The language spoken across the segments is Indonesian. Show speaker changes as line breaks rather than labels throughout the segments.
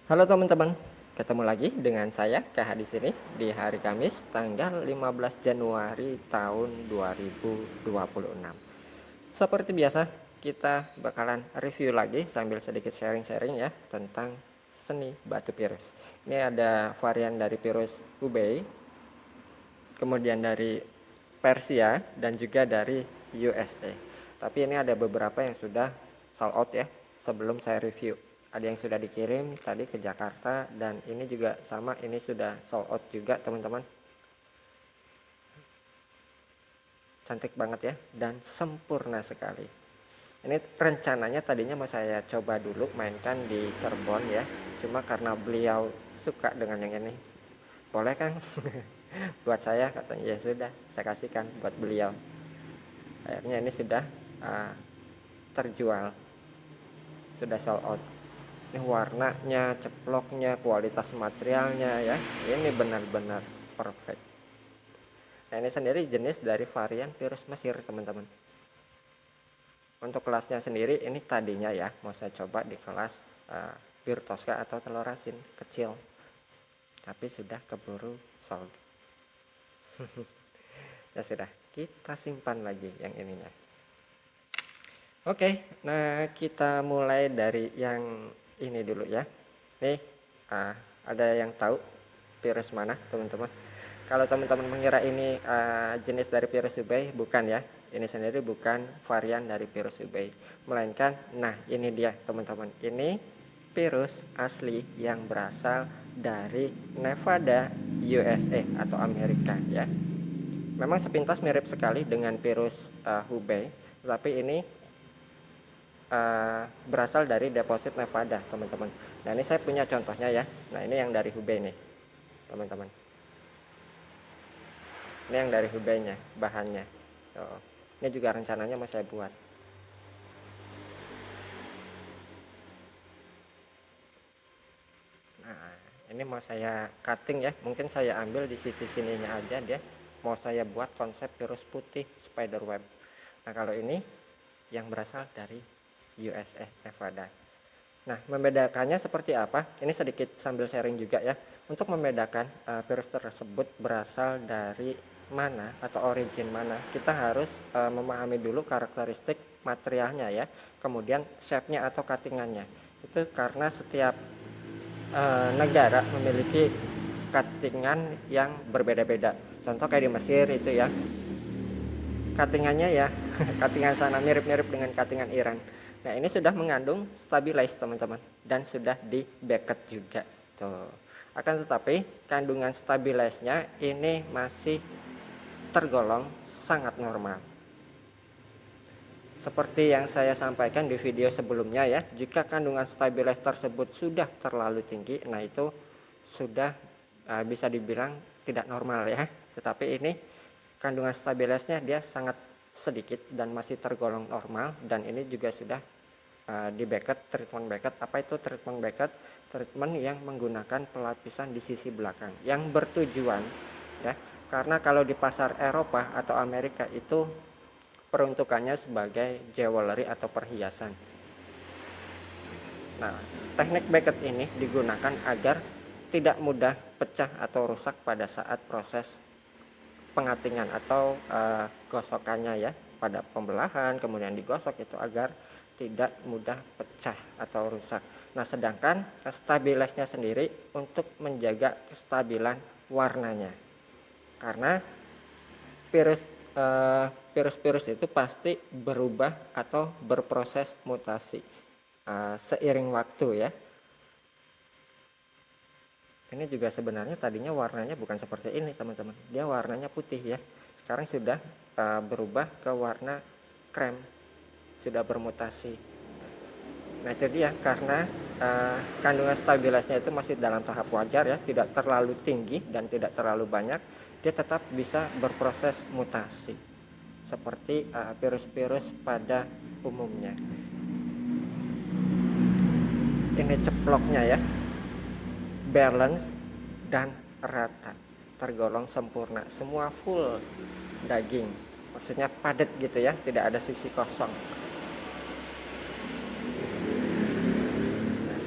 Halo teman-teman, ketemu lagi dengan saya KH di sini di hari Kamis tanggal 15 Januari tahun 2026. Seperti biasa, kita bakalan review lagi sambil sedikit sharing-sharing ya tentang seni batu virus. Ini ada varian dari virus Hubei, kemudian dari Persia dan juga dari USA. Tapi ini ada beberapa yang sudah sold out ya sebelum saya review. Ada yang sudah dikirim tadi ke Jakarta dan ini juga sama, ini sudah sold out juga teman-teman. Cantik banget ya dan sempurna sekali. Ini rencananya tadinya mau saya coba dulu mainkan di Cirebon ya. Cuma karena beliau suka dengan yang ini. Boleh kan? Buat saya katanya, ya sudah saya kasihkan buat beliau. Akhirnya ini sudah terjual, sudah sold out. Ini warnanya, ceploknya, kualitas materialnya ya, ini benar-benar perfect. Nah ini sendiri jenis dari varian virus Mesir teman-teman. Untuk kelasnya sendiri ini tadinya ya mau saya coba di kelas pure Tosca atau telur asin kecil, tapi sudah keburu sold. Ya sudah, kita simpan lagi yang ininya. Oke, nah kita mulai dari yang ini dulu ya. Nih, ada yang tahu virus mana teman-teman? Kalau teman-teman mengira ini jenis dari virus Hubei, bukan ya. Ini sendiri bukan varian dari virus Hubei, melainkan, nah ini dia teman-teman. Ini virus asli yang berasal dari Nevada, USA atau Amerika ya. Memang sepintas mirip sekali dengan virus Hubei, tapi ini berasal dari deposit Nevada teman-teman. Nah ini saya punya contohnya ya. Nah ini yang dari Hubei nih teman-teman. Ini yang dari Hubei-nya bahannya. Ini juga rencananya mau saya buat. Nah ini mau saya cutting ya. Mungkin saya ambil di sisi sininya aja dia. Mau saya buat konsep virus putih spiderweb. Nah kalau ini yang berasal dari USA Nevada. Nah, membedakannya seperti apa? Ini sedikit sambil sharing juga ya. Untuk membedakan virus tersebut berasal dari mana atau origin mana, kita harus memahami dulu karakteristik materialnya ya. Kemudian shape-nya atau cuttingannya. Itu karena setiap negara memiliki cuttingan yang berbeda-beda. Contoh kayak di Mesir itu ya, cuttingannya ya, cuttingan sana mirip-mirip dengan cuttingan Iran. Nah ini sudah mengandung stabilize teman-teman dan sudah di bracket juga tuh. Akan tetapi kandungan stabilize-nya ini masih tergolong sangat normal. Seperti yang saya sampaikan di video sebelumnya ya, jika kandungan stabilize tersebut sudah terlalu tinggi, nah itu sudah bisa dibilang tidak normal ya. Tetapi ini kandungan stabilize-nya dia sangat sedikit dan masih tergolong normal, dan ini juga sudah di bracket, treatment bracket. Apa itu treatment bracket? Treatment yang menggunakan pelapisan di sisi belakang yang bertujuan ya, karena kalau di pasar Eropa atau Amerika itu peruntukannya sebagai jewelry atau perhiasan. Nah teknik bracket ini digunakan agar tidak mudah pecah atau rusak pada saat proses pengatingan atau gosokannya ya, pada pembelahan kemudian digosok itu agar tidak mudah pecah atau rusak. Nah sedangkan stabilize-nya sendiri untuk menjaga kestabilan warnanya, karena virus itu pasti berubah atau berproses mutasi seiring waktu ya. Ini juga sebenarnya tadinya warnanya bukan seperti ini teman-teman, dia warnanya putih ya. Sekarang sudah berubah ke warna krem, sudah bermutasi. Nah itu dia, karena kandungan stabilisnya itu masih dalam tahap wajar ya, tidak terlalu tinggi dan tidak terlalu banyak, dia tetap bisa berproses mutasi seperti virus-virus pada umumnya. Ini ceploknya ya, balance dan rata, tergolong sempurna, semua full daging, maksudnya padat gitu ya, tidak ada sisi kosong. Nah,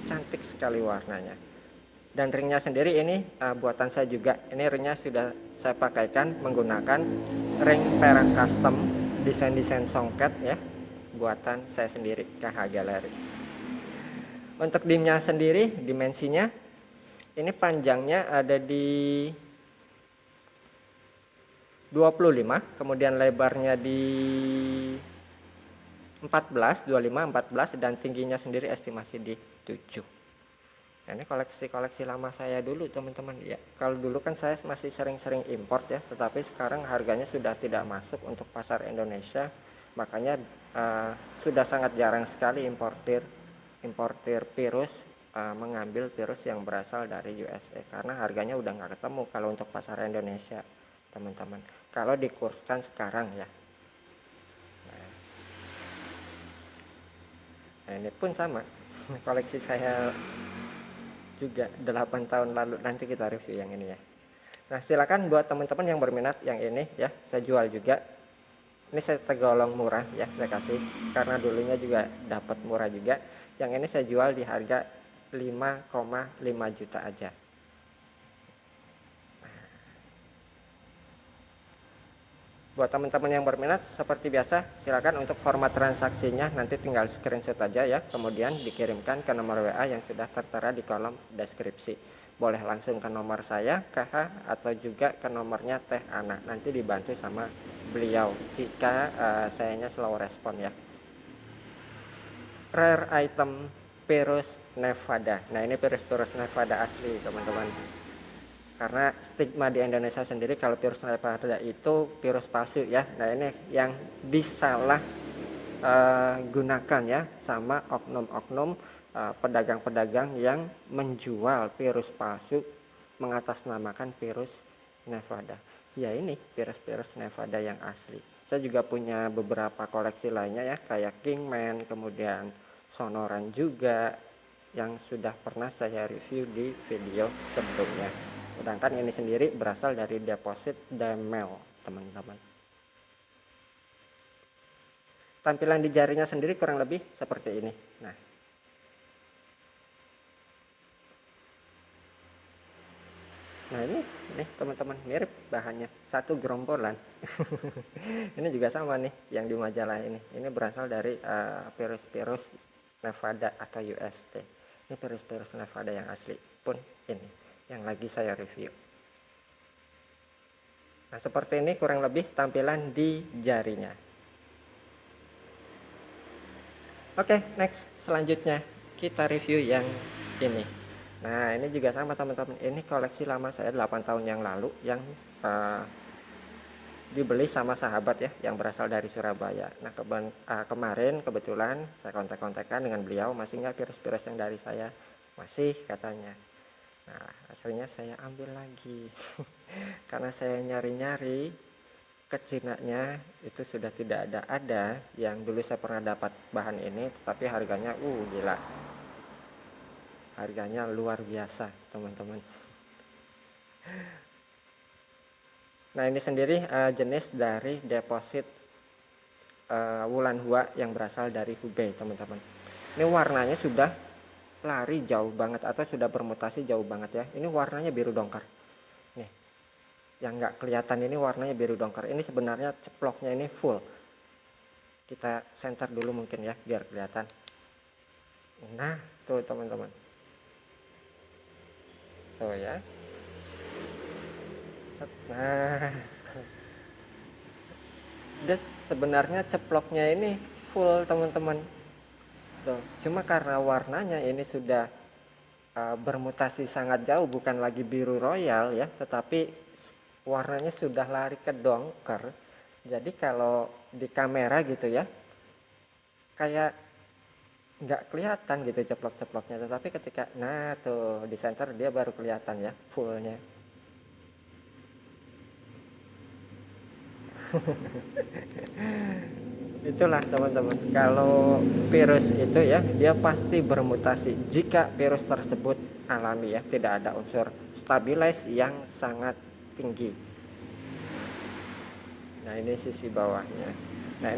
cantik cantik sekali warnanya. Dan ringnya sendiri ini buatan saya juga. Ini ringnya sudah saya pakaikan menggunakan ring perak custom, desain songket ya, buatan saya sendiri, KH Gallery. Untuk dimnya sendiri, dimensinya ini panjangnya ada di 25, kemudian lebarnya di 14, 25, 14, dan tingginya sendiri estimasi di 7. Nah, ini koleksi lama saya dulu teman-teman ya. Kalau dulu kan saya masih sering-sering import ya, tetapi sekarang harganya sudah tidak masuk untuk pasar Indonesia. Makanya sudah sangat jarang sekali importir virus mengambil virus yang berasal dari USA, karena harganya udah nggak ketemu kalau untuk pasar Indonesia teman-teman, kalau dikurskan sekarang ya. Nah, ini pun sama koleksi saya juga 8 tahun lalu, nanti kita review yang ini ya. Nah, silakan buat teman-teman yang berminat yang ini ya, saya jual juga. Ini saya tergolong murah ya, saya kasih karena dulunya juga dapat murah juga. Yang ini saya jual di harga 5,5 juta aja. Buat teman-teman yang berminat, seperti biasa silakan untuk format transaksinya nanti tinggal screenshot aja ya, kemudian dikirimkan ke nomor WA yang sudah tertera di kolom deskripsi. Boleh langsung ke nomor saya KH atau juga ke nomornya Teh Ana, nanti dibantu sama beliau jika sayanya slow respon ya. Rare item Virus Nevada. Nah, ini virus Nevada asli teman-teman. Karena stigma di Indonesia sendiri kalau virus Nevada itu virus palsu ya. Nah, ini yang disalah gunakan ya sama oknum-oknum pedagang-pedagang yang menjual virus palsu mengatasnamakan virus Nevada. Ya, ini virus Nevada yang asli. Saya juga punya beberapa koleksi lainnya ya, kayak Kingman, kemudian Sonoran juga yang sudah pernah saya review di video sebelumnya. Sedangkan ini sendiri berasal dari deposit Demel teman-teman. Tampilan di jarinya sendiri kurang lebih seperti ini. Nah ini teman-teman, mirip bahannya, satu gerombolan. Ini juga sama nih yang di majalah ini. Ini berasal dari virus Nevada atau USA. Ini virus Nevada yang asli pun ini yang lagi saya review. Nah, seperti ini kurang lebih tampilan di jarinya. Oke, next, selanjutnya kita review yang ini. Nah, ini juga sama teman-teman. Ini koleksi lama saya 8 tahun yang lalu yang dibeli sama sahabat ya, yang berasal dari Surabaya. Nah, kemarin kebetulan saya kontak-kontakan dengan beliau, masih nggak virus-virus yang dari saya? Masih, katanya. Nah, akhirnya saya ambil lagi. Karena saya nyari-nyari ke Cina-nya itu sudah tidak ada yang dulu saya pernah dapat bahan ini, tetapi harganya gila. Harganya luar biasa, teman-teman. Nah, ini sendiri jenis dari deposit Wulan Hua yang berasal dari Hubei, teman-teman. Ini warnanya sudah lari jauh banget atau sudah bermutasi jauh banget ya. Ini warnanya biru dongker. Nih, yang nggak kelihatan ini warnanya biru dongker. Ini sebenarnya ceploknya ini full. Kita center dulu mungkin ya biar kelihatan. Nah, tuh teman-teman. Tuh ya. Nah, dia sebenarnya ceploknya ini full teman-teman. Tuh, cuma karena warnanya ini sudah bermutasi sangat jauh, bukan lagi biru royal ya, tetapi warnanya sudah lari ke dongker. Jadi kalau di kamera gitu ya, kayak nggak kelihatan gitu ceplok-ceploknya, tetapi ketika tuh di center dia baru kelihatan ya fullnya. Itulah teman-teman, kalau virus itu ya dia pasti bermutasi jika virus tersebut alami ya, tidak ada unsur stabilize yang sangat tinggi. Nah, ini sisi bawahnya. Nah,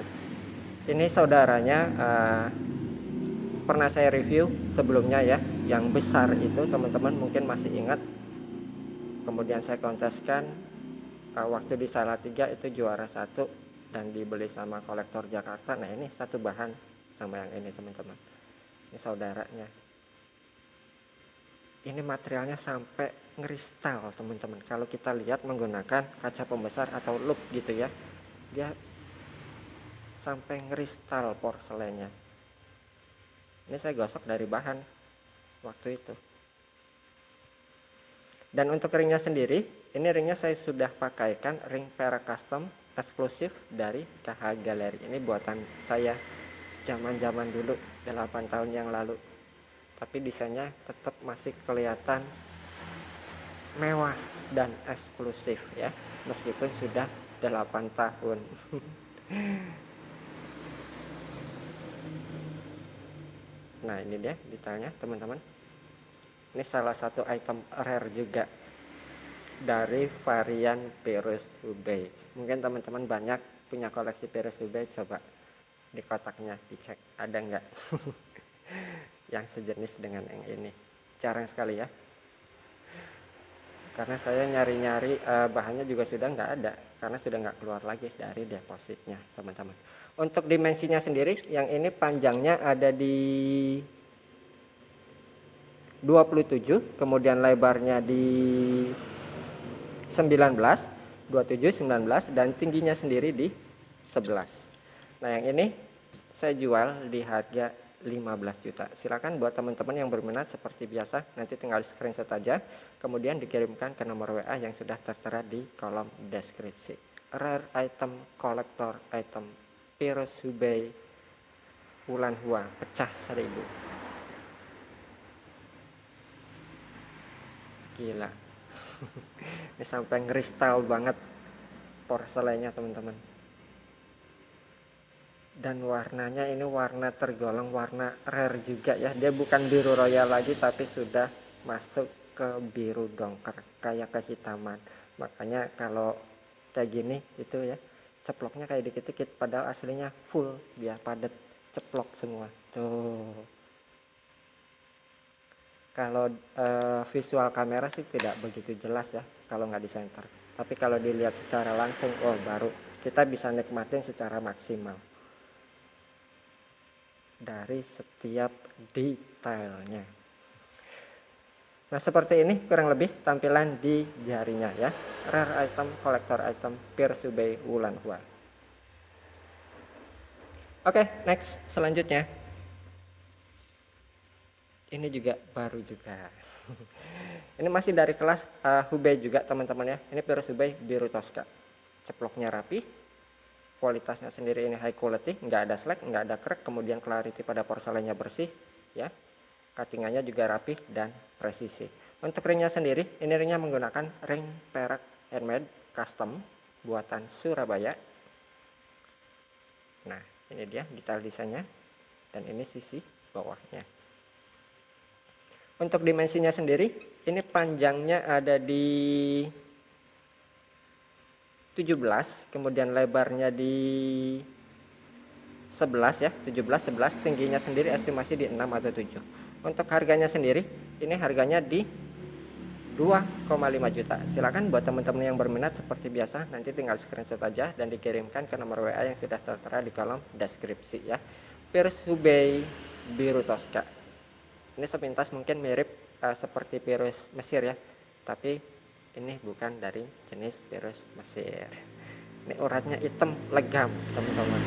ini saudaranya pernah saya review sebelumnya ya, yang besar itu teman-teman mungkin masih ingat. Kemudian saya konteskan waktu di Salatiga itu juara 1 dan dibeli sama kolektor Jakarta. Nah ini satu bahan sama yang ini teman-teman, ini saudaranya. Ini materialnya sampai ngeristal teman-teman. Kalau kita lihat menggunakan kaca pembesar atau loop gitu ya, dia sampai ngeristal porselennya. Ini saya gosok dari bahan waktu itu. Dan untuk ringnya sendiri, ini ringnya saya sudah pakaikan ring perak custom eksklusif dari KH Gallery. Ini buatan saya zaman-zaman dulu 8 tahun yang lalu. Tapi desainnya tetap masih kelihatan mewah dan eksklusif ya, meskipun sudah 8 tahun. Nah ini dia detailnya teman-teman. Ini salah satu item rare juga dari varian Virus Hubei. Mungkin teman-teman banyak punya koleksi Virus Hubei, coba di kotaknya dicek ada nggak yang sejenis dengan yang ini. Jarang sekali ya, karena saya nyari-nyari bahannya juga sudah nggak ada, karena sudah nggak keluar lagi dari depositnya teman-teman. Untuk dimensinya sendiri, yang ini panjangnya ada di 27, kemudian lebarnya di 19, 27, 19, dan tingginya sendiri di 11. Nah yang ini saya jual di harga 15 juta. Silakan buat teman-teman yang berminat seperti biasa, nanti tinggal screenshot aja, kemudian dikirimkan ke nomor WA yang sudah tertera di kolom deskripsi. Rare item, kolektor item, Virus Hubei Wulan Hua pecah 1000. Gila. Ini sampai ngeristal banget porselennya teman-teman. Dan warnanya ini warna tergolong warna rare juga ya. Dia bukan biru royal lagi, tapi sudah masuk ke biru dongker, kayak kehitaman. Makanya kalau kayak gini itu ya, ceploknya kayak dikit-dikit, padahal aslinya full, dia padat, ceplok semua. Tuh. Kalau visual kamera sih tidak begitu jelas ya kalau nggak di center. Tapi kalau dilihat secara langsung, oh baru kita bisa nikmatin secara maksimal dari setiap detailnya. Nah seperti ini kurang lebih tampilan di jarinya ya. Rare item, collector item, Virus Hubei Wulan Hua. Oke, next selanjutnya. Ini juga baru juga. Ini masih dari kelas Hubei juga teman-teman ya. Ini Virus Hubei biru Tosca. Ceploknya rapi, kualitasnya sendiri ini high quality, nggak ada slack, nggak ada crack, kemudian clarity pada porselennya bersih ya. Cuttingannya juga rapi dan presisi. Untuk ringnya sendiri, ini ringnya menggunakan ring perak handmade custom buatan Surabaya. Nah ini dia detail desainnya, dan ini sisi bawahnya. Untuk dimensinya sendiri, ini panjangnya ada di 17, kemudian lebarnya di 11 ya, 17, 11, tingginya sendiri estimasi di 6 atau 7. Untuk harganya sendiri, ini harganya di 2,5 juta. Silakan buat teman-teman yang berminat seperti biasa, nanti tinggal screenshot aja dan dikirimkan ke nomor WA yang sudah tertera di kolom deskripsi ya. Virus Hubei biru Tosca. Ini sepintas mungkin mirip seperti virus Mesir ya, tapi ini bukan dari jenis virus Mesir. Ini uratnya hitam legam teman-teman.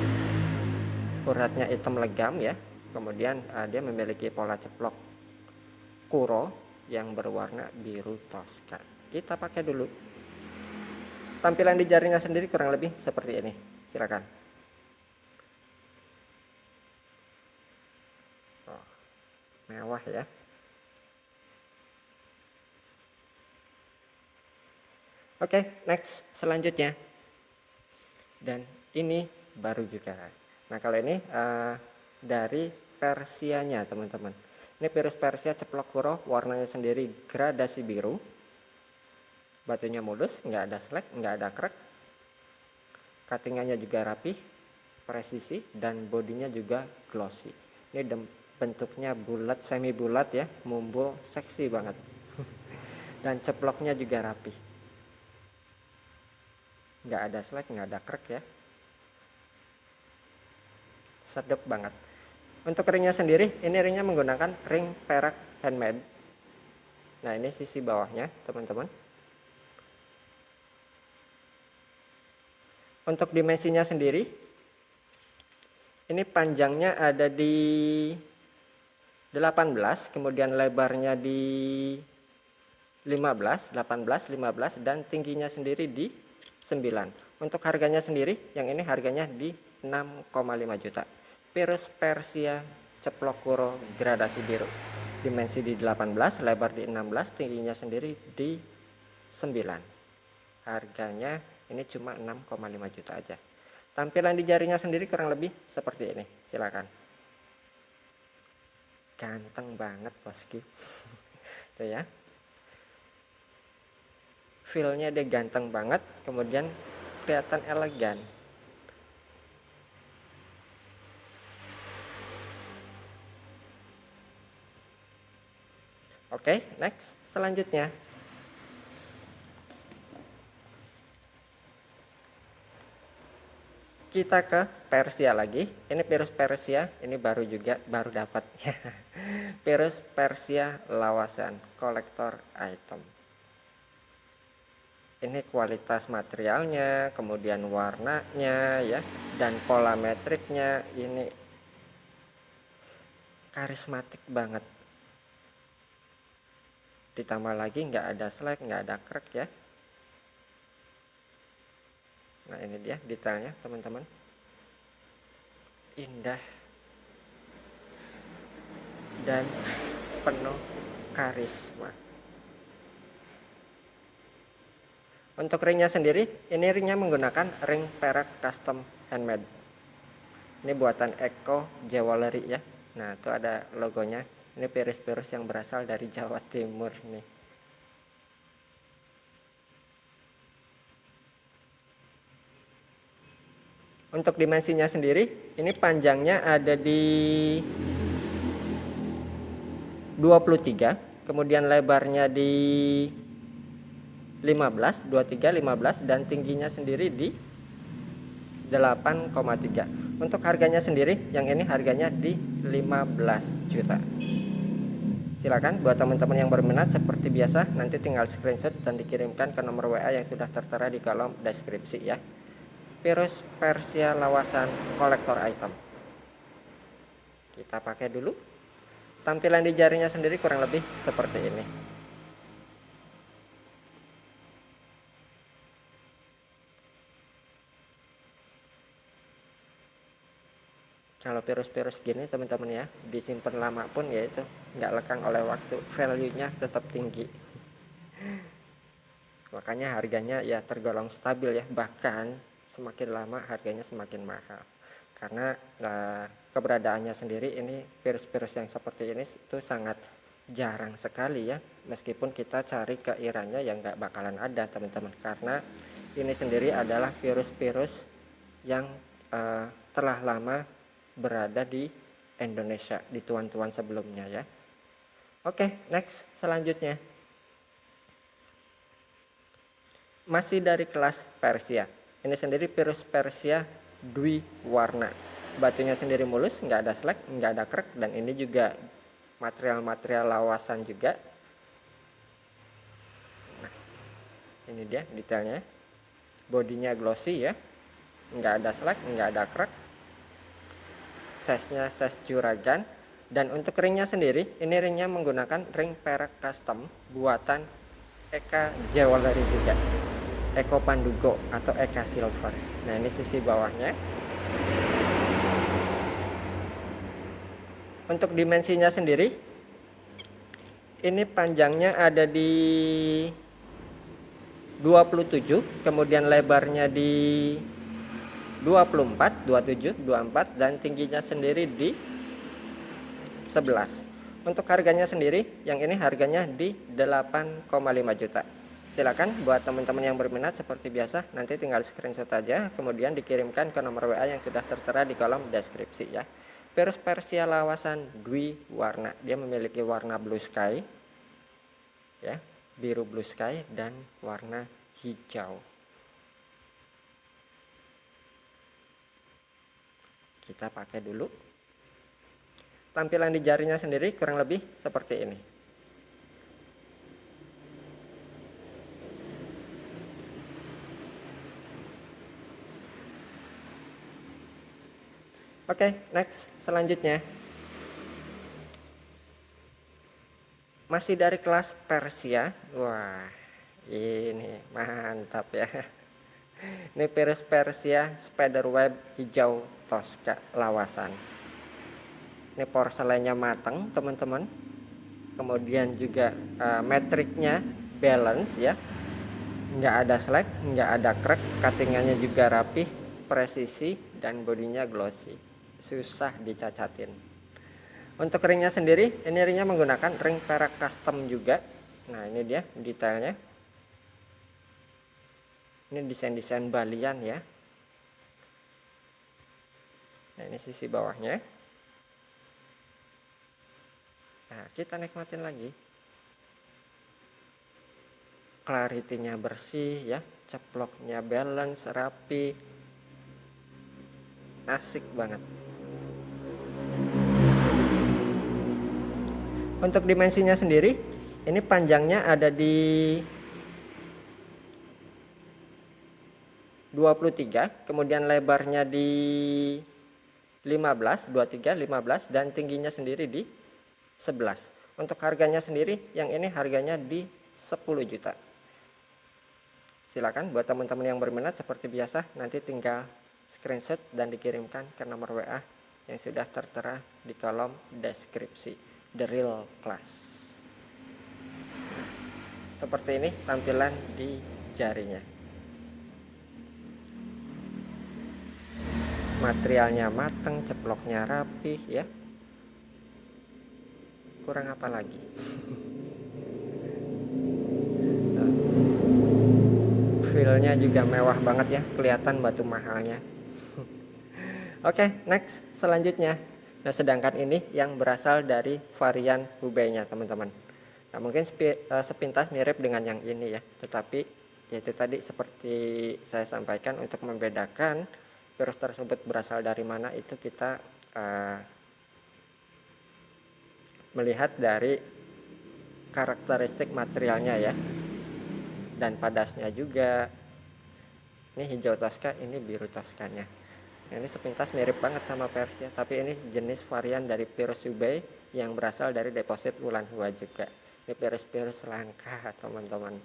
Uratnya hitam legam ya. Kemudian dia memiliki pola ceplok kuro yang berwarna biru Tosca. Kita pakai dulu. Tampilan di jarinya sendiri kurang lebih seperti ini. Silakan. Oh, mewah ya. Oke, next selanjutnya. Dan ini baru juga. Nah kalau ini dari Persianya teman-teman. Ini Virus Persia ceplok kuro, warnanya sendiri gradasi biru. Batunya mulus, nggak ada slack, nggak ada crack. Cuttingannya juga rapi, presisi, dan bodinya juga glossy. Ini bentuknya bulat, semi bulat ya, mumbul, seksi banget. Dan ceploknya juga rapi, nggak ada slack, nggak ada krek ya, sedap banget. Untuk ringnya sendiri, ini ringnya menggunakan ring perak handmade. Nah ini sisi bawahnya teman-teman. Untuk dimensinya sendiri, ini panjangnya ada di 18, kemudian lebarnya di 15, 18, 15, dan tingginya sendiri di 9. Untuk harganya sendiri, yang ini harganya di 6,5 juta. Pirus Persia ceplok kuro gradasi biru. Dimensi di 18, lebar di 16, tingginya sendiri di 9. Harganya ini cuma 6,5 juta aja. Tampilan di jarinya sendiri kurang lebih seperti ini. Silakan. Ganteng banget bosku. Tuh ya. Feel-nya dia ganteng banget, kemudian kelihatan elegan. Oke, next. Selanjutnya kita ke Persia lagi. Ini Pirus Persia, ini baru dapat. Pirus Persia lawasan kolektor item. Ini kualitas materialnya, kemudian warnanya ya, dan pola metriknya ini karismatik banget. Ditambah lagi nggak ada slack, nggak ada krek ya. Nah ini dia detailnya teman-teman, indah dan penuh karisma. Untuk ringnya sendiri, ini ringnya menggunakan ring perak custom handmade. Ini buatan Eko Jewelry ya. Nah itu ada logonya. Ini pirus-pirus yang berasal dari Jawa Timur nih. Untuk dimensinya sendiri, ini panjangnya ada di 23, kemudian lebarnya di 15, 23, 15, dan tingginya sendiri di 8,3. Untuk harganya sendiri, yang ini harganya di 15 juta. Silakan buat teman-teman yang berminat, seperti biasa nanti tinggal screenshot dan dikirimkan ke nomor WA yang sudah tertera di kolom deskripsi ya. Pirus Persia lawasan kolektor item. Kita pakai dulu. Tampilan di jarinya sendiri kurang lebih seperti ini. Kalau pirus-pirus gini teman-teman ya, disimpan lama pun ya itu nggak lekang oleh waktu, value-nya tetap tinggi. Makanya harganya ya tergolong stabil ya, bahkan semakin lama harganya semakin mahal. Karena keberadaannya sendiri ini pirus-pirus yang seperti ini itu sangat jarang sekali ya, meskipun kita cari keirannya yang nggak bakalan ada teman-teman, karena ini sendiri adalah pirus-pirus yang telah lama berada di Indonesia, di tuan-tuan sebelumnya ya. Oke, next selanjutnya masih dari kelas Persia. Ini sendiri Pirus Persia Dwi warna. Batunya sendiri mulus, nggak ada slack, nggak ada krek, dan ini juga material-material lawasan juga. Nah, ini dia detailnya. Bodinya glossy ya, nggak ada slack, nggak ada krek. Size-nya size juragan. Dan untuk ringnya sendiri, ini ringnya menggunakan ring perak custom buatan Eka Jewelry juga, Eko Pandugo atau Eka Silver. Nah ini sisi bawahnya. Untuk dimensinya sendiri, ini panjangnya ada di 27, kemudian lebarnya di 24, 27, 24, dan tingginya sendiri di 11. Untuk harganya sendiri, yang ini harganya di 8,5 juta. Silakan buat teman-teman yang berminat, seperti biasa nanti tinggal screenshot aja, kemudian dikirimkan ke nomor WA yang sudah tertera di kolom deskripsi ya. Virus Persia lawasan dwi warna. Dia memiliki warna blue sky, ya, biru blue sky dan warna hijau. Kita pakai dulu. Tampilan di jarinya sendiri kurang lebih seperti ini. Oke, next, selanjutnya. Masih dari kelas Persia. Wah, ini mantap ya. Ini virus Persia spiderweb hijau Tosca lawasan. Ini porselennya matang, teman-teman. Kemudian juga metriknya balance ya. Nggak ada slack, nggak ada crack, cuttingannya juga rapih, presisi, dan bodinya glossy. Susah dicacatin. Untuk ringnya sendiri, ini ringnya menggunakan ring perak custom juga. Nah, ini dia detailnya. Ini desain-desain balian ya. Nah, ini sisi bawahnya. Nah, kita nikmatin lagi. Clarity-nya bersih ya, ceploknya balance, rapi. Asik banget. Untuk dimensinya sendiri, ini panjangnya ada di 23, kemudian lebarnya di 15, 23, 15, dan tingginya sendiri di 11. Untuk harganya sendiri, yang ini harganya di 10 juta. Silakan buat teman-teman yang berminat seperti biasa, nanti tinggal screenshot dan dikirimkan ke nomor WA yang sudah tertera di kolom deskripsi. The Real Class. Seperti ini tampilan di jarinya. Materialnya matang, ceploknya rapih ya. Kurang apa lagi? Feelnya juga mewah banget ya, kelihatan batu mahalnya. Oke, next, selanjutnya. Nah, sedangkan ini yang berasal dari varian Hubei-nya, teman-teman. Nah, mungkin sepintas mirip dengan yang ini ya, tetapi yaitu tadi seperti saya sampaikan, untuk membedakan virus tersebut berasal dari mana itu kita melihat dari karakteristik materialnya ya, dan padasnya juga. Ini hijau Tosca, ini biru Toscanya. Ini sepintas mirip banget sama Persia, tapi ini jenis varian dari virus Hubei yang berasal dari deposit Wulan Hua juga. Ini virus langka, teman-teman.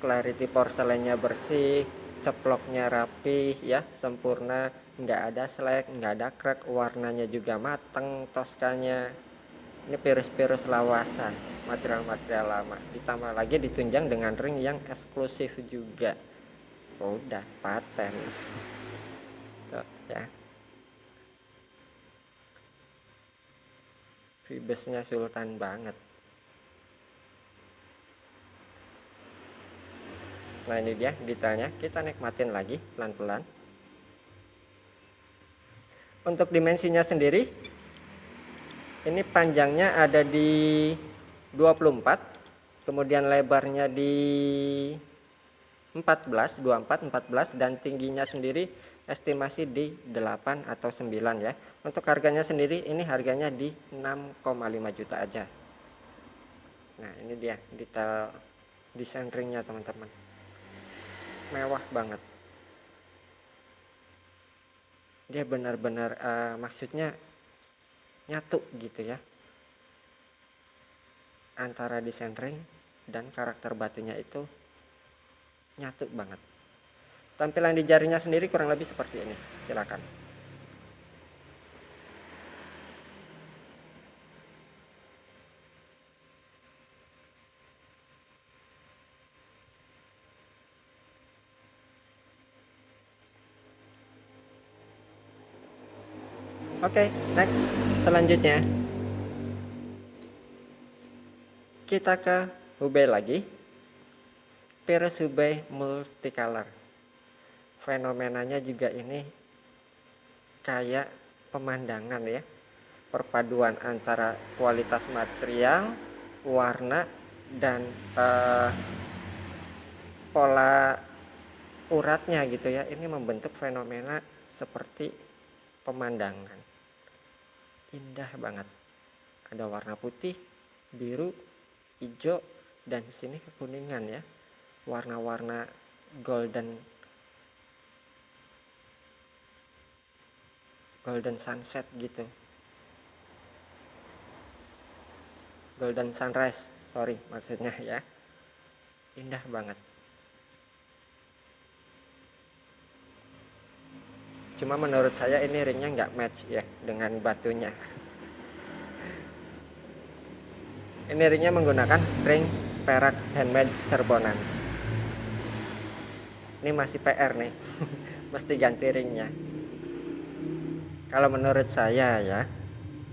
Clarity porselennya bersih, ceploknya rapi ya, sempurna, nggak ada slack, nggak ada crack, warnanya juga mateng Toscanya. Ini virus lawasan, material-material lama, ditambah lagi ditunjang dengan ring yang eksklusif juga. Udah paten. Tuh, ya. Vibesnya sultan banget. Nah, ini dia detailnya, kita nikmatin lagi pelan-pelan. Untuk dimensinya sendiri, ini panjangnya ada di 24, kemudian lebarnya di 14, 24, 14, dan tingginya sendiri estimasi di 8 atau 9 ya. Untuk harganya sendiri, ini harganya di 6,5 juta aja. Nah, ini dia detail desain ringnya, teman-teman. Mewah banget. Dia benar-benar maksudnya nyatu gitu ya, antara desain ring dan karakter batunya itu nyatu banget. Tampilan di jarinya sendiri kurang lebih seperti ini. Silakan. Oke, next. Selanjutnya kita ke Hubei lagi. Virus Hubei multicolor. Fenomenanya juga ini kayak pemandangan ya, perpaduan antara kualitas material, warna, dan pola uratnya gitu ya. Ini membentuk fenomena seperti pemandangan. Indah banget. Ada warna putih, biru, hijau, dan di sini kekuningan ya. Warna-warna golden sunset gitu. Golden sunrise, sorry maksudnya ya. Indah banget. Cuma menurut saya ini ringnya nggak match ya dengan batunya. Ini ringnya menggunakan ring perak handmade Cirebonan. Ini masih PR nih, mesti ganti ringnya. Kalau menurut saya ya,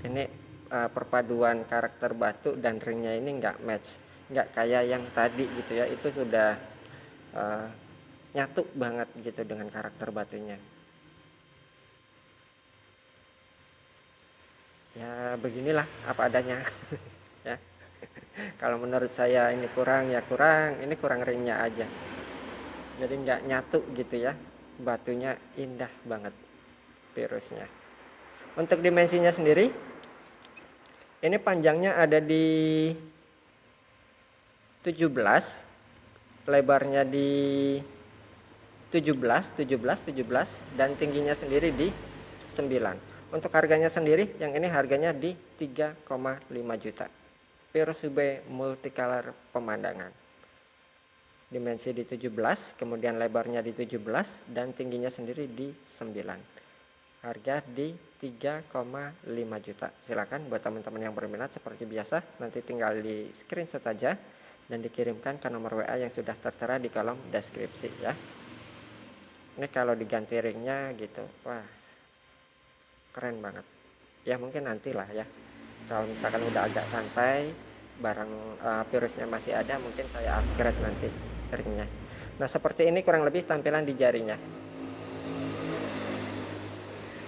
ini perpaduan karakter batu dan ringnya ini nggak match, nggak kayak yang tadi gitu ya. Itu sudah nyatu banget gitu dengan karakter batunya. Ya beginilah apa adanya. Ya. Kalau menurut saya ini kurang ya kurang, ini kurang ringnya aja. Jadi nggak nyatu gitu ya. Batunya indah banget virusnya. Untuk dimensinya sendiri, ini panjangnya ada di 17, lebarnya di 17, dan tingginya sendiri di 9. Untuk harganya sendiri, yang ini harganya di 3,5 juta. Virus UV multicolor pemandangan. Dimensi di 17, kemudian lebarnya di 17, dan tingginya sendiri di 9. Harga di 3,5 juta. Silakan buat teman-teman yang berminat seperti biasa, nanti tinggal di screenshot aja dan dikirimkan ke nomor WA yang sudah tertera di kolom deskripsi ya. Ini kalau diganti ringnya gitu, wah keren banget. Ya mungkin nantilah ya. Kalau misalkan udah agak santai, barang virusnya masih ada, mungkin saya upgrade nanti ringnya. Nah seperti ini kurang lebih tampilan di jarinya.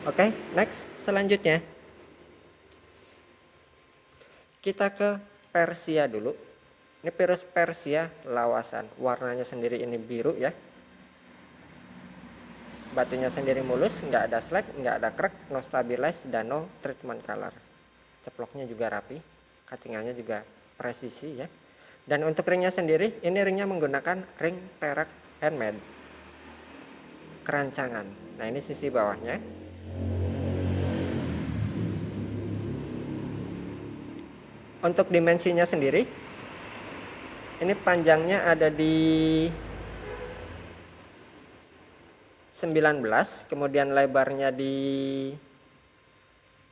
Oke, next selanjutnya kita ke Persia dulu. Ini virus Persia lawasan, warnanya sendiri ini biru ya. Batunya sendiri mulus, nggak ada slag, nggak ada crack, no stabilize, dan no treatment color. Ceploknya juga rapi, cuttingannya juga presisi ya. Dan untuk ringnya sendiri, ini ringnya menggunakan ring perak handmade kerancangan. Nah ini sisi bawahnya. Untuk dimensinya sendiri, ini panjangnya ada di 19, kemudian lebarnya di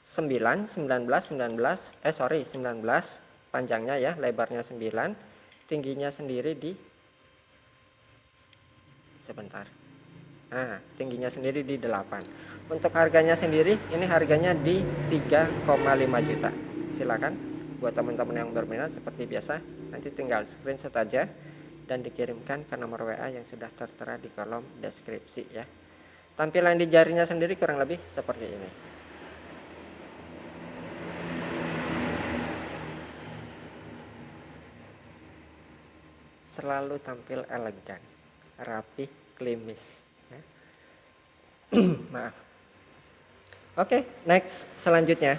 19, panjangnya ya, lebarnya 9, tingginya sendiri di tingginya sendiri di 8. Untuk harganya sendiri, ini harganya di 3,5 juta. Silakan buat teman-teman yang berminat seperti biasa, nanti tinggal screenshot aja dan dikirimkan ke nomor WA yang sudah tertera di kolom deskripsi ya. Tampilan di jarinya sendiri kurang lebih seperti ini. Selalu tampil elegan, rapi, klimis ya. Maaf. Oke, next selanjutnya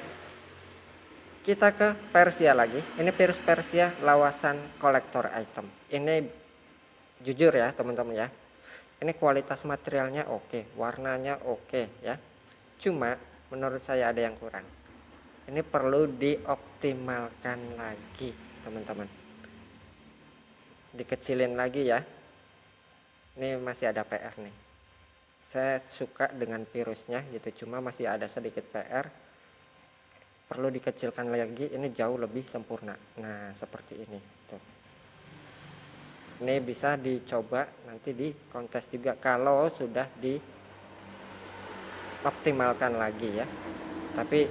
kita ke Persia lagi. Ini virus Persia lawasan kolektor item. Ini jujur ya teman-teman ya. Ini kualitas materialnya oke, warnanya oke ya. Cuma menurut saya ada yang kurang. Ini perlu dioptimalkan lagi teman-teman. Dikecilin lagi ya. Ini masih ada PR nih. Saya suka dengan virusnya gitu, cuma masih ada sedikit PR. Perlu dikecilkan lagi, ini jauh lebih sempurna. Nah seperti ini tuh. Ini bisa dicoba nanti di kontes juga kalau sudah dioptimalkan lagi ya. Tapi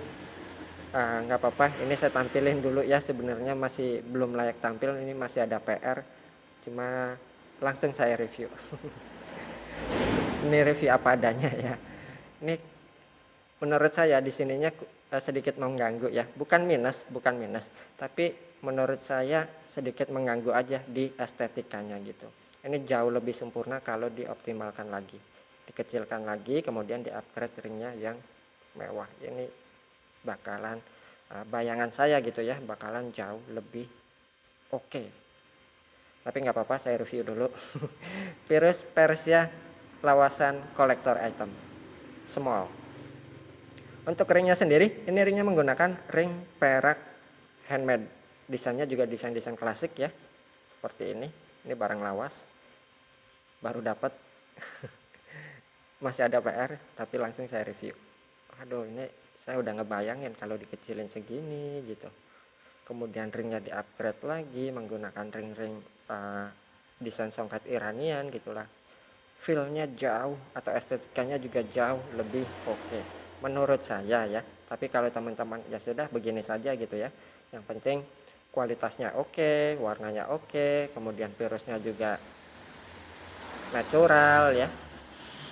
nggak apa-apa, ini saya tampilin dulu ya. Sebenarnya masih belum layak tampil, ini masih ada PR, cuma langsung saya review. Ini review apa adanya ya. Ini menurut saya di sininya sedikit mengganggu ya, bukan minus, tapi menurut saya sedikit mengganggu aja di estetikanya gitu. Ini jauh lebih sempurna kalau dioptimalkan lagi, dikecilkan lagi, kemudian di-upgrade ringnya yang mewah. Ini bakalan bayangan saya gitu ya, bakalan jauh lebih oke. Tapi nggak apa-apa, saya review dulu. Pirus Persia lawasan kolektor item small. Untuk ringnya sendiri, ini ringnya menggunakan ring perak handmade. Desainnya juga desain-desain klasik ya, seperti ini. Ini barang lawas, baru dapat. Masih ada PR, tapi langsung saya review. Aduh, ini saya udah ngebayangin kalau dikecilin segini gitu. Kemudian ringnya di-upgrade lagi menggunakan ring-ring desain songket Iranian gitulah. Feel-nya jauh atau estetikanya juga jauh lebih oke. Menurut saya ya. Tapi kalau teman-teman ya sudah begini saja gitu ya. Yang penting kualitasnya oke, warnanya oke, kemudian virusnya juga natural ya.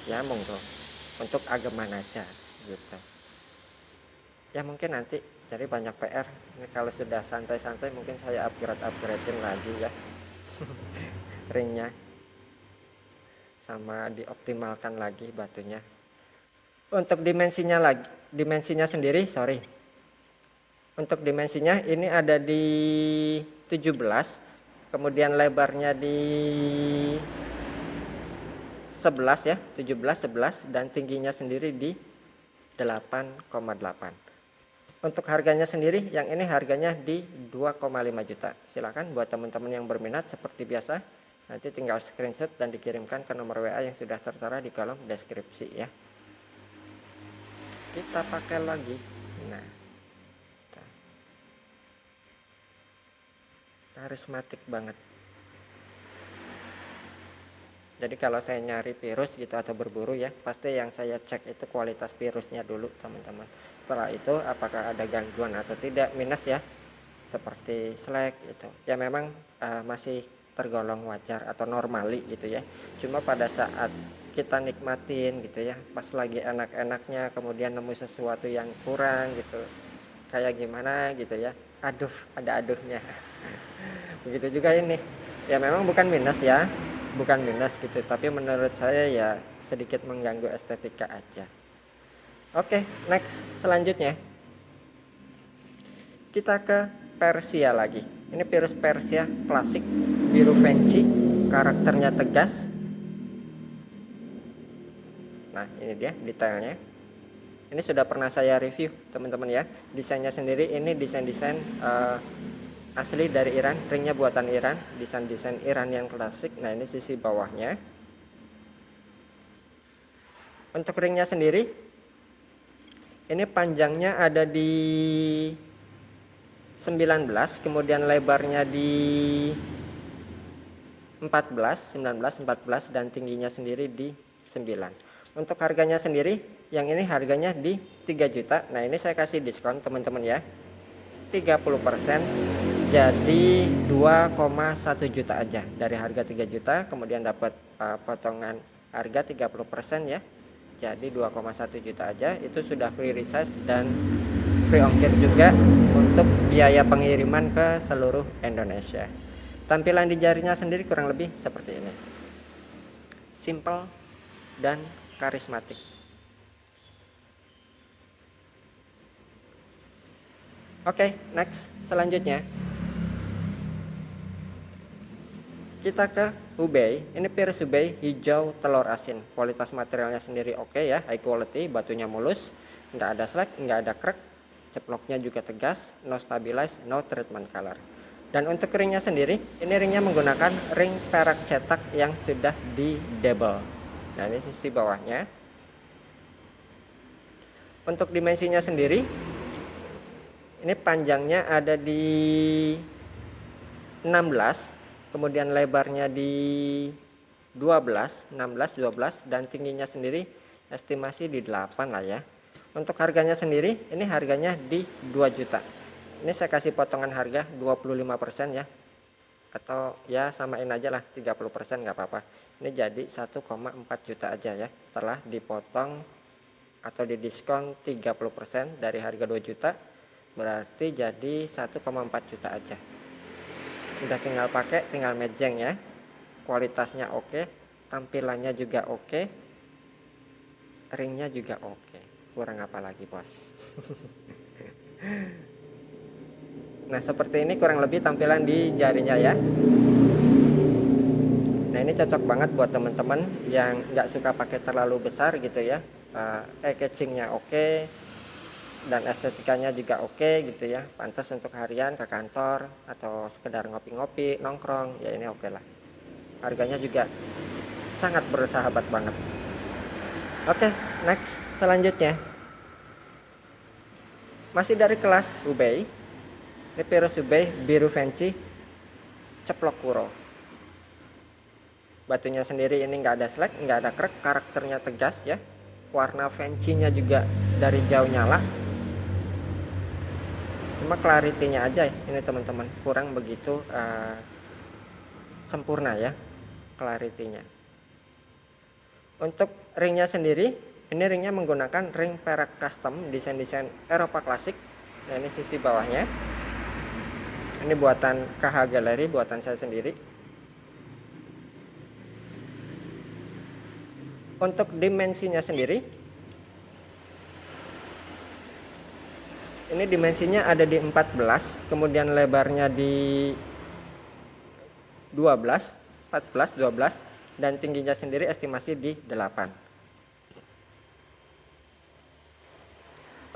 Ya monggo. Untuk ageman aja gitu. Ya mungkin nanti jadi banyak PR. Ini kalau sudah santai-santai mungkin saya upgradein lagi ya. Ringnya sama dioptimalkan lagi batunya. Untuk dimensinya sendiri, untuk dimensinya ini ada di 17, kemudian lebarnya di 11 ya, 17 11 dan tingginya sendiri di 8,8. Untuk harganya sendiri, yang ini harganya di 2,5 juta. Silakan buat teman-teman yang berminat seperti biasa, nanti tinggal screenshot dan dikirimkan ke nomor WA yang sudah tertera di kolom deskripsi ya. Kita pakai lagi. Nah, karismatik banget. Jadi kalau saya nyari virus gitu atau berburu ya, pasti yang saya cek itu kualitas virusnya dulu teman-teman. Setelah itu apakah ada gangguan atau tidak, minus ya, seperti slack gitu. Ya memang masih tergolong wajar atau normali gitu ya. Cuma pada saat kita nikmatin gitu ya, pas lagi enak-enaknya kemudian nemu sesuatu yang kurang gitu, kayak gimana gitu ya, aduh ada aduhnya. Begitu juga ini ya, memang bukan minus gitu, tapi menurut saya ya sedikit mengganggu estetika aja. Oke, next selanjutnya kita ke Persia lagi. Ini virus Persia klasik biru fancy, karakternya tegas. Nah ini dia detailnya. Ini sudah pernah saya review teman-teman ya. Desainnya sendiri ini desain-desain asli dari Iran, ringnya buatan Iran, desain-desain Iran yang klasik. Nah ini sisi bawahnya. Untuk ringnya sendiri, ini panjangnya ada di 19, kemudian lebarnya di 14, 19, 14 dan tingginya sendiri di 9. Untuk harganya sendiri, yang ini harganya di 3 juta. Nah ini saya kasih diskon teman-teman ya, 30%, jadi 2,1 juta aja. Dari harga 3 juta kemudian dapat potongan harga 30% ya, jadi 2,1 juta aja. Itu sudah free resize dan free ongkir juga untuk biaya pengiriman ke seluruh Indonesia. Tampilan di jarinya sendiri kurang lebih seperti ini, simple dan karismatik. Oke, next selanjutnya kita ke Hubei. Ini virus Hubei hijau telur asin. Kualitas materialnya sendiri oke ya, high quality, batunya mulus, nggak ada slack, nggak ada crack, ceploknya juga tegas, no stabilize, no treatment color. Dan untuk ringnya sendiri, ini ringnya menggunakan ring perak cetak yang sudah di double. Nah ini sisi bawahnya. Untuk dimensinya sendiri, ini panjangnya ada di 16, kemudian lebarnya di 12, 16, 12 dan tingginya sendiri estimasi di 8 lah ya. Untuk harganya sendiri, ini harganya di 2 juta. Ini saya kasih potongan harga 25% ya, atau ya samain aja lah 30%, nggak apa-apa. Ini jadi 1,4 juta aja ya, setelah dipotong atau di diskon 30% dari harga 2 juta, berarti jadi 1,4 juta aja. Udah tinggal pakai, tinggal mejeng ya. Kualitasnya oke, tampilannya juga oke, ringnya juga oke. Kurang apa lagi, bos? Nah, seperti ini kurang lebih tampilan di jarinya ya. Nah, ini cocok banget buat teman-teman yang nggak suka pakai terlalu besar gitu ya. Catchingnya oke, dan estetikanya juga oke gitu ya. Pantas untuk harian ke kantor atau sekedar ngopi-ngopi, nongkrong, ya ini oke lah. Harganya juga sangat bersahabat banget. Oke, next selanjutnya. Masih dari kelas Hubei. Ini Virus Hubei biru Fancy ceplok kuro. Batunya sendiri ini nggak ada slack, nggak ada crack, karakternya tegas ya. Warna Fancy-nya juga dari jauh nyala. Cuma clarity-nya aja ini teman-teman kurang begitu sempurna ya clarity-nya. Untuk ringnya sendiri, ini ringnya menggunakan ring perak custom desain Eropa klasik. Nah, ini sisi bawahnya. Ini buatan KH Gallery, buatan saya sendiri. Untuk dimensinya sendiri, ini dimensinya ada di 14, kemudian lebarnya di 12, 14, 12, dan tingginya sendiri estimasi di 8.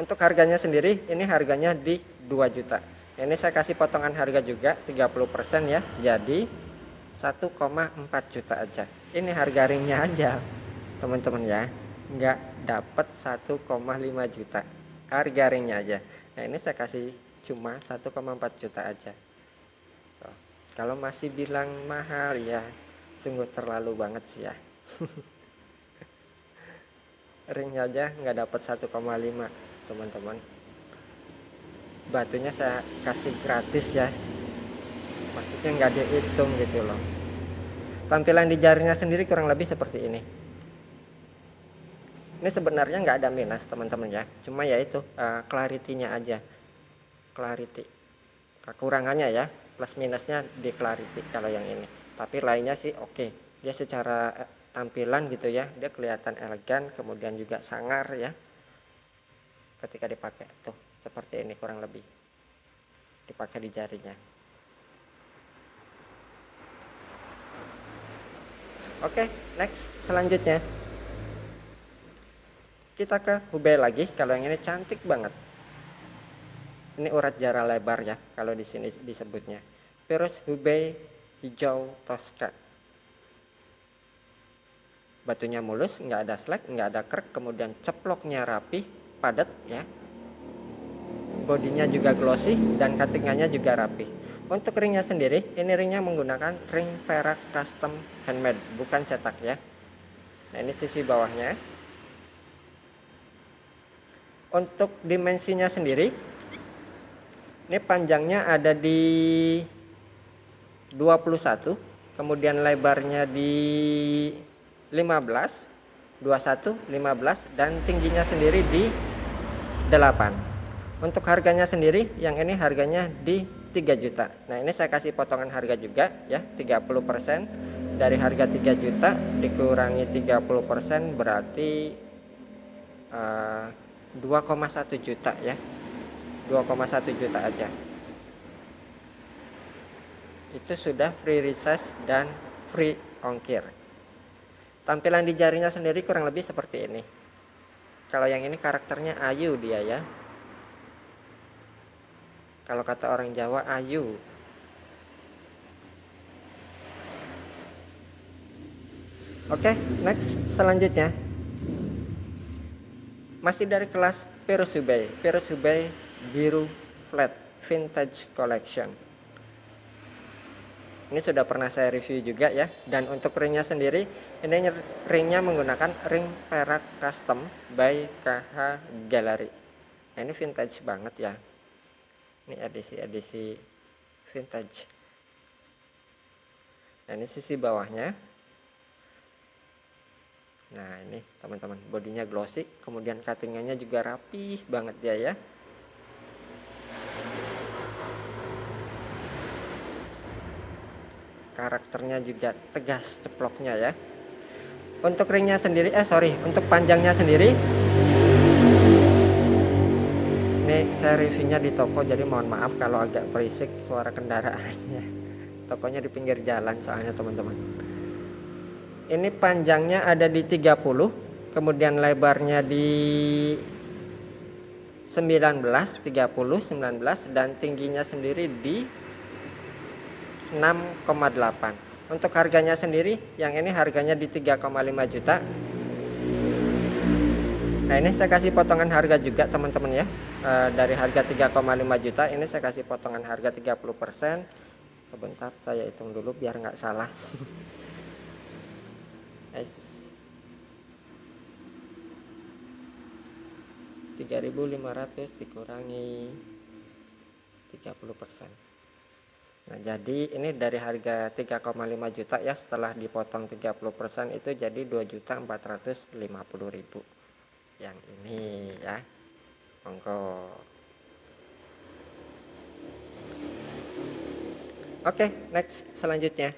Untuk harganya sendiri, ini harganya di 2 juta. Ini saya kasih potongan harga juga 30% ya, jadi 1,4 juta aja. Ini harga ringnya aja teman-teman ya, nggak dapat 1,5 juta harga ringnya aja. Nah, ini saya kasih cuma 1,4 juta aja. Kalau masih bilang mahal ya sungguh terlalu banget sih ya. Ringnya aja nggak dapat 1,5 teman-teman. Batunya saya kasih gratis ya, maksudnya nggak dihitung gitu loh. Tampilan di jarinya sendiri kurang lebih seperti ini. Ini sebenarnya nggak ada minus teman-teman ya, cuma ya itu clarity-nya aja, clarity kekurangannya ya, plus minusnya di clarity kalau yang ini. Tapi lainnya sih oke. Dia secara tampilan gitu ya, dia kelihatan elegan, kemudian juga sangar ya ketika dipakai. Tuh seperti ini kurang lebih dipakai di jarinya. Oke, next selanjutnya kita ke Hubei lagi. Kalau yang ini cantik banget. Ini urat jara lebar ya kalau di sini disebutnya. Virus Hubei hijau Tosca. Batunya mulus, nggak ada slack, nggak ada krek, kemudian ceploknya rapi, padat ya. Bodinya juga glossy dan cuttingannya juga rapi. Untuk ringnya sendiri, ini ringnya menggunakan ring perak custom handmade, bukan cetak ya. Nah, ini sisi bawahnya. Untuk dimensinya sendiri, ini panjangnya ada di 21, kemudian lebarnya di 15, 21, 15, dan tingginya sendiri di 8. Untuk harganya sendiri, yang ini harganya di 3 juta. Nah, ini saya kasih potongan harga juga ya, 30%. Dari harga 3 juta dikurangi 30% berarti 2,1 juta ya. 2,1 juta aja. Itu sudah free resize dan free ongkir. Tampilan di jarinya sendiri kurang lebih seperti ini. Kalau yang ini karakternya ayu dia ya. Kalau kata orang Jawa ayu. Oke, next selanjutnya. Masih dari kelas Virus Hubei. Virus Hubei biru flat vintage collection. Ini sudah pernah saya review juga ya. Dan untuk ringnya sendiri, ini ringnya menggunakan ring perak custom by KH Gallery. Nah, ini vintage banget ya. Ini edisi vintage. Nah, ini sisi bawahnya. Nah ini teman-teman, bodinya glossy, kemudian cuttingannya juga rapih banget dia ya. Karakternya juga tegas ceploknya ya. Untuk ringnya sendiri, untuk panjangnya sendiri, ini saya reviewnya di toko, jadi mohon maaf kalau agak berisik suara kendaraannya. Tokonya di pinggir jalan soalnya teman-teman. Ini panjangnya ada di 30, kemudian lebarnya di 19, 30, 19, dan tingginya sendiri di 6,8. Untuk harganya sendiri, yang ini harganya di 3,5 juta. Nah ini saya kasih potongan harga juga teman-teman ya. Dari harga 3,5 juta ini saya kasih potongan harga 30%. Sebentar saya hitung dulu biar nggak salah. Guys, 3.500 dikurangi 30%. Nah jadi ini dari harga 3,5 juta ya, setelah dipotong 30% itu jadi 2.450.000 yang ini ya. Monggo. Oke, next selanjutnya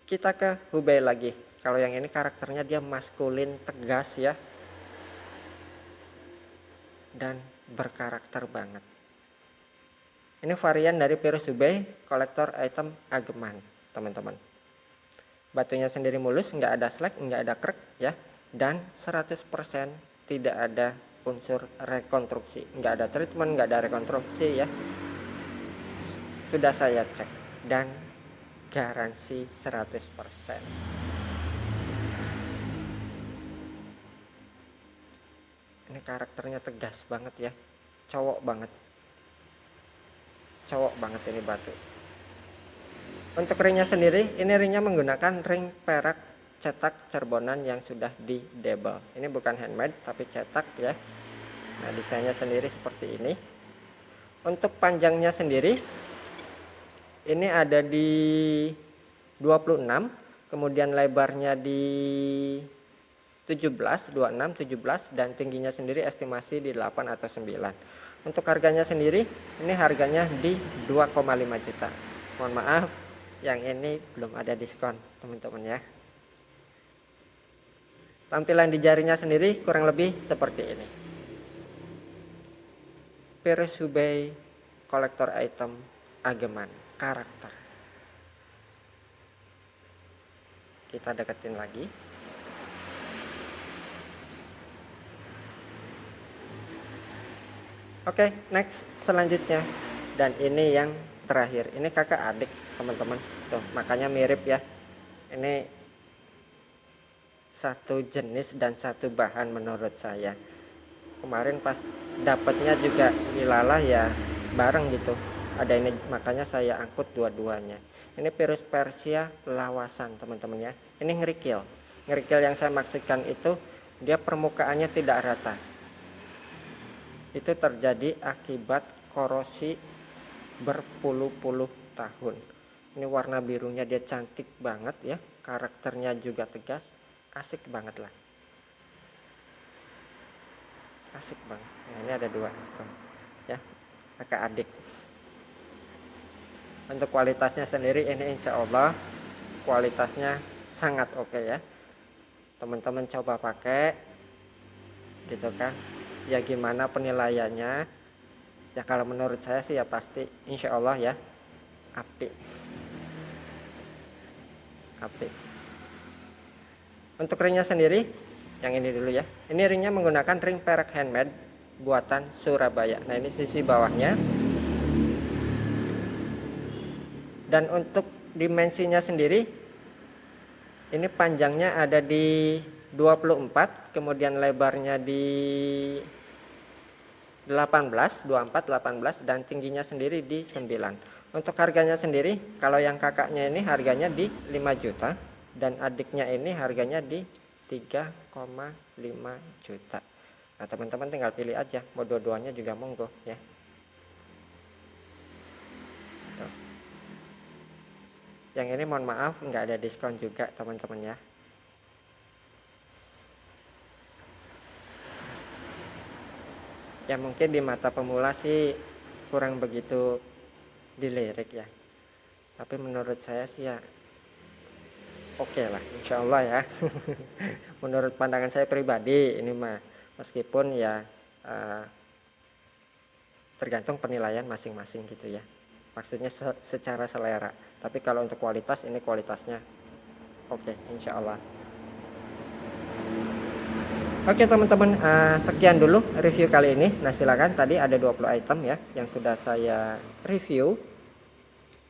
kita ke Hubei lagi. Kalau yang ini karakternya dia maskulin, tegas ya, dan berkarakter banget. Ini varian dari Virus Hubei kolektor item Ageman teman-teman. Batunya sendiri mulus, nggak ada slag, nggak ada krek ya, dan 100% tidak ada unsur rekonstruksi, nggak ada treatment, nggak ada rekonstruksi ya. Sudah saya cek dan garansi 100%. Ini karakternya tegas banget ya, cowok banget ini batu. Untuk ringnya sendiri, ini ringnya menggunakan ring perak cetak cerbonan yang sudah di debel. Ini bukan handmade tapi cetak ya. Nah desainnya sendiri seperti ini. Untuk panjangnya sendiri, ini ada di 26, kemudian lebarnya di 17, 26, 17, dan tingginya sendiri estimasi di 8 atau 9. Untuk harganya sendiri, ini harganya di 2,5 juta. Mohon maaf, yang ini belum ada diskon teman-teman ya. Tampilan di jarinya sendiri kurang lebih seperti ini. Virus Hubei kolektor item Ageman karakter. Kita deketin lagi. Oke, next selanjutnya, dan ini yang terakhir. Ini kakak adik teman-teman, tuh makanya mirip ya. Ini satu jenis dan satu bahan menurut saya. Kemarin pas dapatnya juga ilalah ya bareng gitu, ada ini, makanya saya angkut dua-duanya. Ini virus Persia lawasan teman-teman ya. Ini ngerikil yang saya maksudkan itu dia permukaannya tidak rata. Itu terjadi akibat korosi berpuluh-puluh tahun. Ini warna birunya dia cantik banget ya, karakternya juga tegas, asik banget lah. Asik banget. Nah, ini ada dua tuh ya, kakak adik. Untuk kualitasnya sendiri ini insya Allah kualitasnya sangat oke ya. Teman-teman coba pakai gitu kan ya, gimana penilaiannya ya? Kalau menurut saya sih ya pasti insya Allah ya apik. Untuk ringnya sendiri yang ini dulu ya, ini ringnya menggunakan ring perak handmade buatan Surabaya. Nah ini sisi bawahnya, dan untuk dimensinya sendiri ini panjangnya ada di 24, kemudian lebarnya di 18, 24, 18, dan tingginya sendiri di 9. Untuk harganya sendiri, kalau yang kakaknya ini harganya di 5 juta dan adiknya ini harganya di 3,5 juta. Nah teman-teman tinggal pilih aja, mau dua-duanya juga monggo ya. Tuh. Yang ini mohon maaf nggak ada diskon juga teman-teman ya. Ya mungkin di mata pemula sih kurang begitu dilirik ya, tapi menurut saya sih ya oke lah, insya Allah ya. Menurut pandangan saya pribadi ini mah, meskipun ya tergantung penilaian masing-masing gitu ya, maksudnya secara selera. Tapi kalau untuk kualitas, ini kualitasnya oke, insya Allah. Oke teman-teman, sekian dulu review kali ini. Nah silakan, tadi ada 20 item ya yang sudah saya review.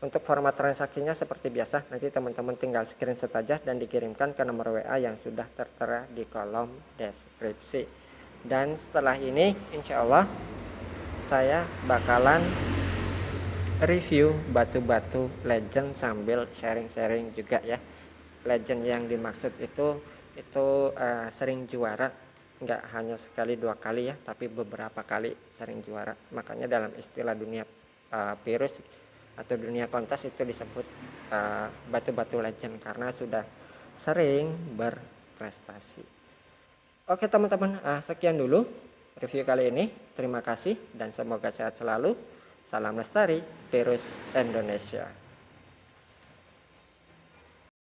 Untuk format transaksinya seperti biasa, nanti teman-teman tinggal screenshot aja dan dikirimkan ke nomor WA yang sudah tertera di kolom deskripsi. Dan setelah ini insya Allah saya bakalan review batu-batu legend sambil sharing-sharing juga ya. Legend yang dimaksud itu sering juara, nggak hanya sekali dua kali ya, tapi beberapa kali sering juara. Makanya dalam istilah dunia virus atau dunia kontes itu disebut batu-batu legend karena sudah sering berprestasi. Oke teman-teman, sekian dulu review kali ini. Terima kasih dan semoga sehat selalu. Salam lestari virus Indonesia.